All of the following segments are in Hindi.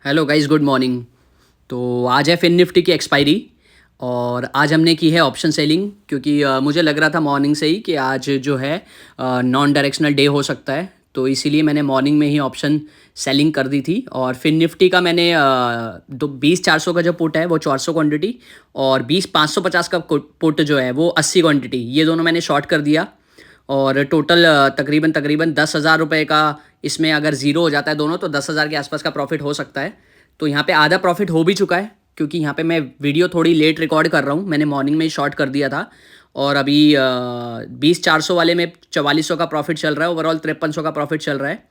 Hello guys, good morning. तो आज है फिन निफ्टी की एक्सपायरी और आज हमने की है ऑप्शन सेलिंग क्योंकि मुझे लग रहा था मॉर्निंग से ही कि आज जो है नॉन डायरेक्शनल डे हो सकता है। तो इसीलिए मैंने मॉर्निंग में ही ऑप्शन सेलिंग कर दी थी और फिन निफ्टी का मैंने 20 400 का जो पुट है वो 400 क्वांटिटी और 20 550 का पुट जो है वो 80 क्वांटिटी, ये दोनों मैंने शॉर्ट कर दिया। और टोटल तकरीबन तकरीबन 10,000 रुपये का इसमें अगर ज़ीरो हो जाता है दोनों तो 10,000 के आसपास का प्रॉफिट हो सकता है। तो यहाँ पे आधा प्रॉफिट हो भी चुका है क्योंकि यहाँ पे मैं वीडियो थोड़ी लेट रिकॉर्ड कर रहा हूँ, मैंने मॉर्निंग में ही शॉर्ट कर दिया था। और अभी 20 400 वाले में 4400 का प्रॉफिट चल रहा है, ओवरऑल 5300 का प्रॉफिट चल रहा है।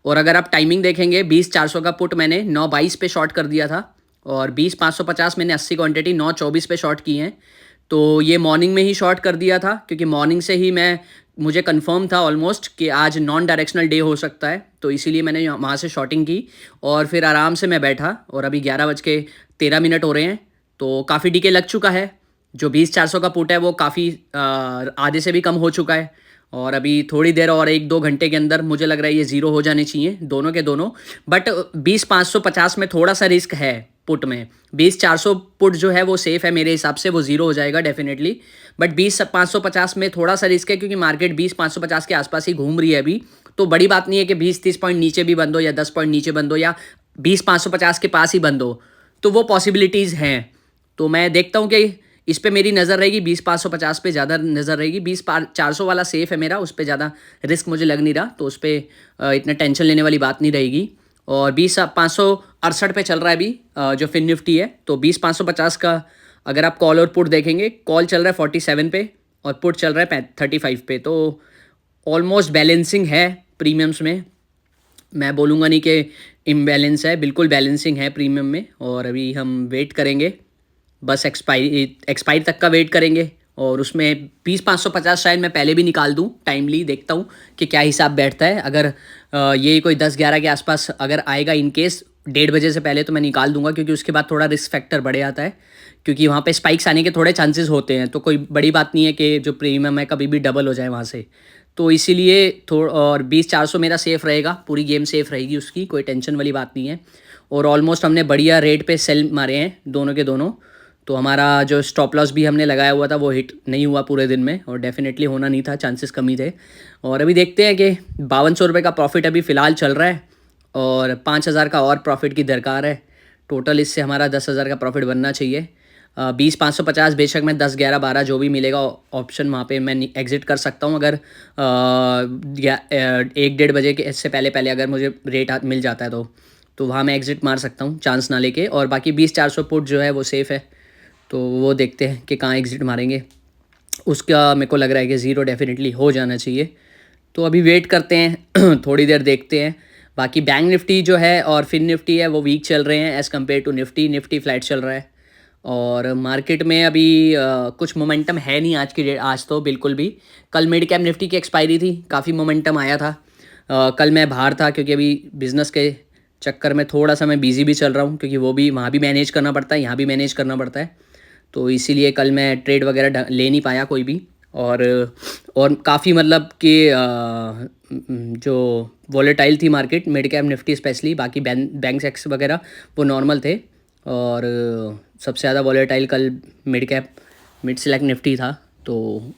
और अगर आप टाइमिंग देखेंगे 20 400 का पुट मैंने 9:22 पे शॉर्ट कर दिया था और 20 550 मैंने 80 क्वांटिटी 9:24 पे शॉर्ट की हैं। तो ये मॉर्निंग में ही शॉर्ट कर दिया था क्योंकि मॉर्निंग से ही मुझे कंफर्म था ऑलमोस्ट कि आज नॉन डायरेक्शनल डे हो सकता है, तो इसीलिए मैंने वहाँ से शॉर्टिंग की और फिर आराम से मैं बैठा। और अभी 11:13 हो रहे हैं तो काफ़ी डीके लग चुका है। जो 20 400 का पुट है वो काफ़ी आधे से भी कम हो चुका है और अभी थोड़ी देर और 1 2 घंटे के अंदर मुझे लग रहा है ये ज़ीरो हो जाने चाहिए दोनों के दोनों। बट 20 550 में थोड़ा सा रिस्क है पुट में। 20 400 पुट जो है वो सेफ़ है मेरे हिसाब से, वो ज़ीरो हो जाएगा डेफिनेटली। बट 20 550 में थोड़ा सा रिस्क है क्योंकि मार्केट 20 550 के आसपास ही घूम रही है अभी। तो बड़ी बात नहीं है कि 20 30 पॉइंट नीचे भी बंद हो या 10 पॉइंट नीचे बंद हो या 20 550 के पास ही बंद हो, तो वो पॉसिबिलिटीज़ हैं। तो मैं देखता हूँ कि इस पे मेरी नज़र रहेगी, 20 550 पे ज़्यादा नज़र रहेगी। 20 400 वाला सेफ़ है मेरा, उस पर ज़्यादा रिस्क मुझे लग नहीं रहा, तो उस पर इतना टेंशन लेने वाली बात नहीं रहेगी। और 20 568 पे चल रहा है अभी जो फिन निफ्टी है। तो 20 550 का अगर आप कॉल और पुट देखेंगे, कॉल चल रहा है 47 पे और पुट चल रहा है 35 पे। तो ऑलमोस्ट बैलेंसिंग है प्रीमियम्स में, मैं बोलूँगा नहीं कि इम्बैलेंस है, बिल्कुल बैलेंसिंग है प्रीमियम में। और अभी हम वेट करेंगे, बस एक्सपायरी तक का वेट करेंगे। और उसमें 20 550 शायद मैं पहले भी निकाल दूं, टाइमली देखता हूं कि क्या हिसाब बैठता है। अगर ये कोई 10 11 के आसपास अगर आएगा इन केस 1:30 बजे से पहले तो मैं निकाल दूंगा क्योंकि उसके बाद थोड़ा रिस्क फैक्टर बढ़ जाता है क्योंकि वहाँ पे स्पाइक्स आने के थोड़े चांसेस होते हैं। तो कोई बड़ी बात नहीं है कि जो प्रीमियम है कभी भी डबल हो जाए वहाँ से। तो इसीलिए और 20 400 मेरा सेफ़ रहेगा, पूरी गेम सेफ़ रहेगी, उसकी कोई टेंशन वाली बात नहीं है। और ऑलमोस्ट हमने बढ़िया रेट पे सेल मारे हैं दोनों के दोनों। तो हमारा जो स्टॉप लॉस भी हमने लगाया हुआ था वो हिट नहीं हुआ पूरे दिन में और डेफिनेटली होना नहीं था, चांसेस कम ही थे। और अभी देखते हैं कि 5200 रुपये का प्रॉफिट अभी फ़िलहाल चल रहा है और 5000 का और प्रॉफिट की दरकार है। टोटल इससे हमारा 10,000 का प्रॉफिट बनना चाहिए। 20 550 बेशक मैं 10 11 12 जो भी मिलेगा ऑप्शन वहाँ पे मैं एग्ज़िट कर सकता हूँ अगर 1 1:30 बजे के इससे पहले पहले अगर मुझे रेट मिल जाता है तो वहाँ मैं एग्ज़िट मार सकता हूँ चांस ना लेके। और बाकी 20 400 पुट जो है वो सेफ़ है, तो वो देखते हैं कि कहाँ एग्ज़िट मारेंगे। उसका मेरे को लग रहा है कि ज़ीरो डेफिनेटली हो जाना चाहिए, तो अभी वेट करते हैं थोड़ी देर देखते हैं। बाकी बैंक निफ्टी जो है और फिन निफ्टी है वो वीक चल रहे हैं as compared to Nifty. Nifty flat चल रहा है और मार्केट में अभी कुछ मोमेंटम है नहीं आज की डेट, आज तो बिल्कुल भी। कल मिड कैप निफ्टी की एक्सपायरी थी, काफ़ी मोमेंटम आया था। कल मैं बाहर था क्योंकि अभी बिज़नेस के चक्कर में थोड़ा सा मैं बिज़ी भी चल रहा हूँ क्योंकि वो भी वहाँ भी मैनेज करना पड़ता है, यहाँ भी मैनेज करना पड़ता है। तो इसीलिए कल मैं ट्रेड वगैरह ले नहीं पाया कोई भी। और काफ़ी मतलब कि जो वॉलेटाइल थी market, mid cap Nifty specially, बाकी बैंक सेक्स वगैरह वो नॉर्मल थे। और सबसे ज़्यादा वॉलेटाइल कल मिड सेलेक्ट निफ्टी था। तो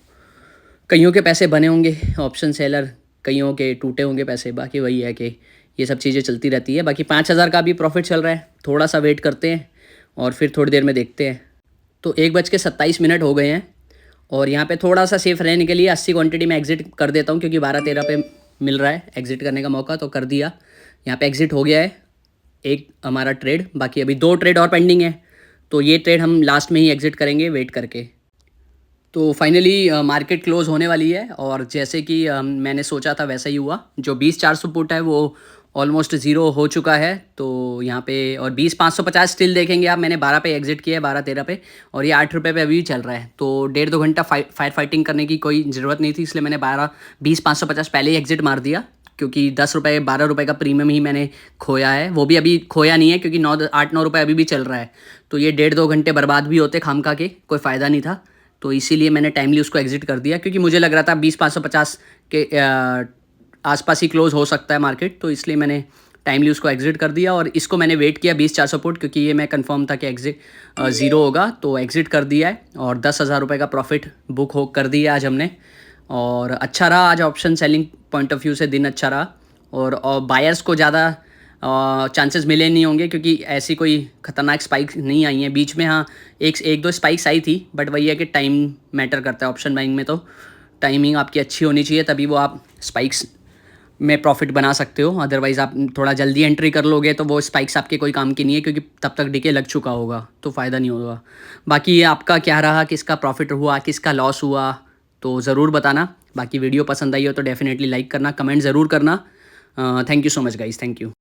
कईयों के पैसे बने होंगे ऑप्शन सेलर, कईयों के टूटे होंगे पैसे, बाकी वही है कि ये सब चीज़ें चलती रहती है। बाकी 5000 का भी प्रॉफिट चल रहा है, थोड़ा सा वेट करते हैं और फिर थोड़ी देर में देखते हैं। तो 1:27 हो गए हैं और यहाँ पे थोड़ा सा सेफ रहने के लिए 80 क्वांटिटी में एग्ज़िट कर देता हूँ क्योंकि 12 13 पे मिल रहा है एग्ज़िट करने का मौका, तो कर दिया। यहाँ पे एग्ज़िट हो गया है एक हमारा ट्रेड, बाकी अभी 2 ट्रेड और पेंडिंग है, तो ये ट्रेड हम लास्ट में ही एग्ज़िट करेंगे वेट करके। तो फाइनली मार्केट क्लोज़ होने वाली है और जैसे कि मैंने सोचा था वैसा ही हुआ। जो 20 400 पुट है वो ऑलमोस्ट ज़ीरो हो चुका है। तो यहाँ पे और 20 550 स्टिल देखेंगे आप, मैंने 12 पे एग्ज़िट किया है, 12 13 पे, और ये 8 रुपये पे अभी चल रहा है। तो 1.5 2 घंटा फायर फाइटिंग करने की कोई ज़रूरत नहीं थी, इसलिए मैंने 20 550 पहले ही एग्ज़िट मार दिया क्योंकि 10 रुपये 12 रुपये का प्रीमियम ही मैंने खोया है। वो भी अभी खोया नहीं है क्योंकि 8 9 रुपये अभी भी चल रहा है। तो ये 1.5 2 घंटे बर्बाद भी होते खामखा के, कोई फ़ायदा नहीं था। तो इसीलिए मैंने टाइमली उसको एग्ज़िट कर दिया क्योंकि मुझे लग रहा था 20 550 के आसपास ही क्लोज़ हो सकता है मार्केट, तो इसलिए मैंने टाइमली उसको एग्जिट कर दिया। और इसको मैंने वेट किया 20,400 पुट, क्योंकि ये मैं कंफर्म था कि एग्जिट ज़ीरो होगा, तो एग्जिट कर दिया है और 10,000 रुपये का प्रॉफिट बुक हो कर दिया आज हमने। और अच्छा रहा आज option selling point of view से, दिन अच्छा रहा। और बायर्स को ज़्यादा चांसेस मिले नहीं होंगे, क्योंकि ऐसी कोई ख़तरनाक स्पाइक नहीं आई हैं बीच में। हाँ, एक दो स्पाइक्स आई थी, बट वही है कि टाइम मैटर करता है ऑप्शन बाइंग में। तो टाइमिंग आपकी अच्छी होनी चाहिए, तभी वो आप स्पाइक्स में प्रॉफिट बना सकते हो। अदरवाइज़ आप थोड़ा जल्दी एंट्री कर लोगे तो वो स्पाइक्स आपके कोई काम की नहीं है, क्योंकि तब तक डीके लग चुका होगा, तो फ़ायदा नहीं होगा। बाकी ये आपका क्या रहा, किसका प्रॉफिट हुआ, किसका लॉस हुआ, तो ज़रूर बताना। बाकी वीडियो पसंद आई हो तो डेफिनेटली लाइक करना, कमेंट ज़रूर करना। Thank you so much guys, thank you.